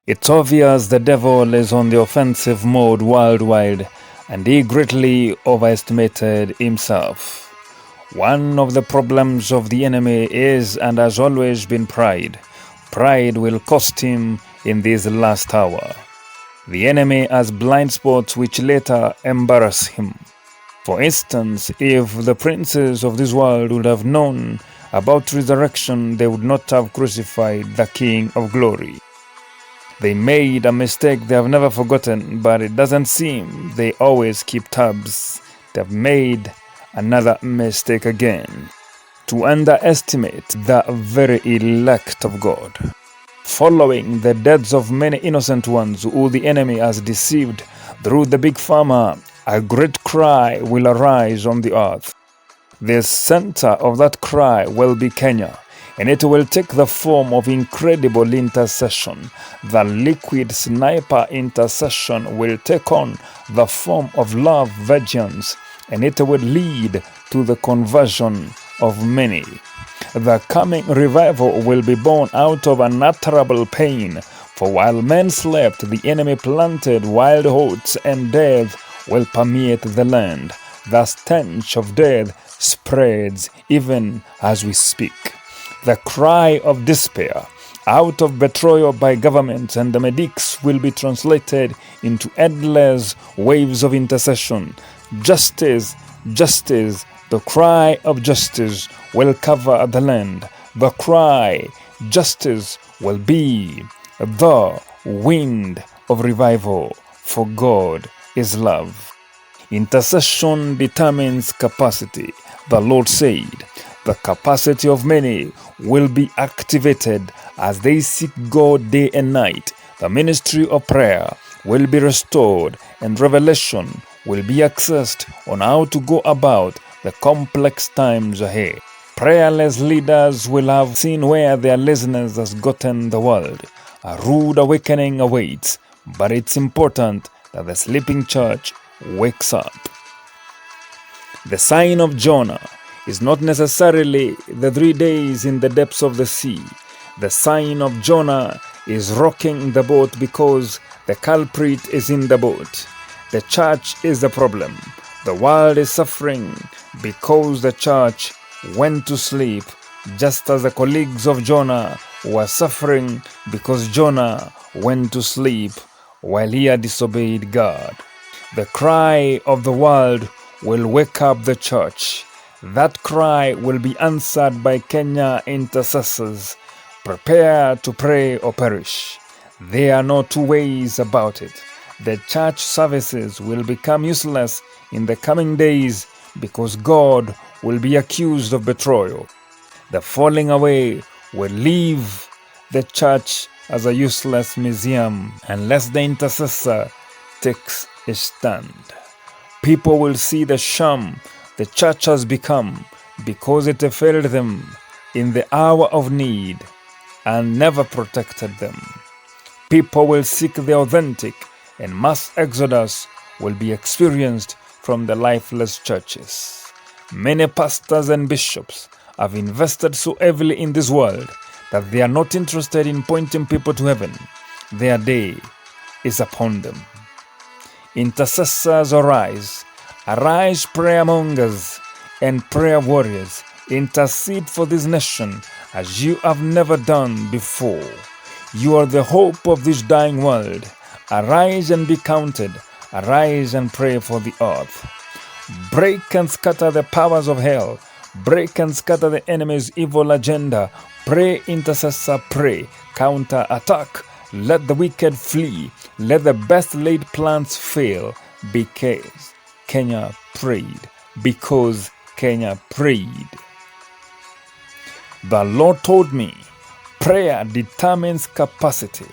It's obvious the devil is on the offensive mode worldwide, and he greatly overestimated himself. One of the problems of the enemy is and has always been pride. Pride will cost him in this last hour. The enemy has blind spots which later embarrass him. For instance, if the princes of this world would have known about resurrection, they would not have crucified the King of Glory. They made a mistake they have never forgotten, but it doesn't seem they always keep tabs. They have made another mistake again, to underestimate the very elect of God. Following the deaths of many innocent ones who the enemy has deceived through the big pharma, a great cry will arise on the earth. The center of that cry will be Kenya, and it will take the form of incredible intercession. The liquid sniper intercession will take on the form of love vengeance, and it will lead to the conversion of many. The coming revival will be born out of unutterable pain, for while men slept, the enemy planted wild oats, and death will permeate the land. The stench of death spreads even as we speak. The cry of despair out of betrayal by governments and the medics will be translated into endless waves of intercession. Justice, justice, the cry of justice will cover the land. The cry, justice, will be the wind of revival, for God is love. Intercession determines capacity. The Lord said, the capacity of many will be activated as they seek God day and night. The ministry of prayer will be restored, and revelation will be accessed on how to go about the complex times ahead. Prayerless leaders will have seen where their laziness has gotten the world. A rude awakening awaits, but it's important that the sleeping church wakes up. The sign of Jonah is not necessarily the 3 days in the depths of the sea. The sign of Jonah is rocking the boat because the culprit is in the boat. The church is the problem. The world is suffering because the church went to sleep, just as the colleagues of Jonah were suffering because Jonah went to sleep while he had disobeyed God. The cry of the world will wake up the church. That cry will be answered by Kenya intercessors. Prepare to pray or perish. There are no two ways about it. The church services will become useless in the coming days because God will be accused of betrayal. The falling away will leave the church as a useless museum unless the intercessor takes a stand. People will see the sham the church has become because it failed them in the hour of need and never protected them. People will seek the authentic, and mass exodus will be experienced from the lifeless churches. Many pastors and bishops have invested so heavily in this world that they are not interested in pointing people to heaven. Their day is upon them. Intercessors arise. Arise, prayer mongers and prayer warriors. Intercede for this nation as you have never done before. You are the hope of this dying world. Arise and be counted. Arise and pray for the earth. Break and scatter the powers of hell. Break and scatter the enemy's evil agenda. Pray, intercessor, pray. Counter attack. Let the wicked flee. Let the best laid plans fail. Because Kenya prayed. Because Kenya prayed. The Lord told me, prayer determines capacity.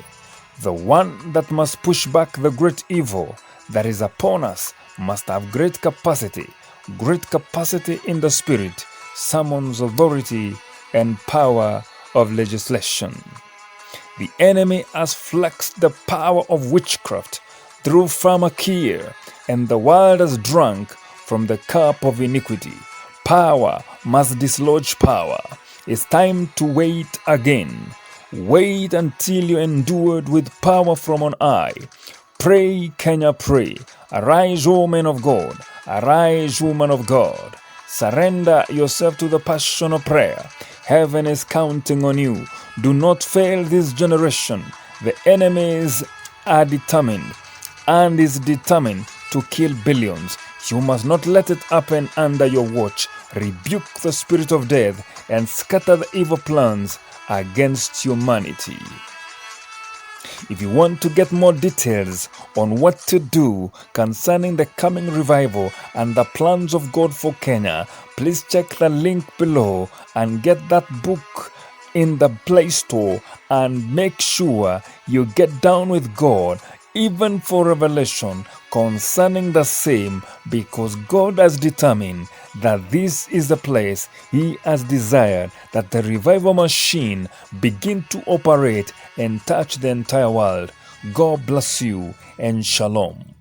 The one that must push back the great evil that is upon us must have great capacity in the spirit, summons authority and power of legislation. The enemy has flexed the power of witchcraft through pharmakeia, and the world has drunk from the cup of iniquity. Power must dislodge power. It's time to wait again. Wait until you're endued with power from on high. Pray, Kenya, pray. Arise, O men of God. Arise, woman of God. Surrender yourself to the passion of prayer. Heaven is counting on you. Do not fail this generation. The enemies are determined and is determined to kill billions. You must not let it happen under your watch. Rebuke the spirit of death and scatter the evil plans against humanity. If you want to get more details on what to do concerning the coming revival and the plans of God for Kenya, please check the link below and get that book in the Play Store, and make sure you get down with God even for revelation concerning the same, because God has determined that this is the place He has desired that the revival machine begin to operate and touch the entire world. God bless you and shalom.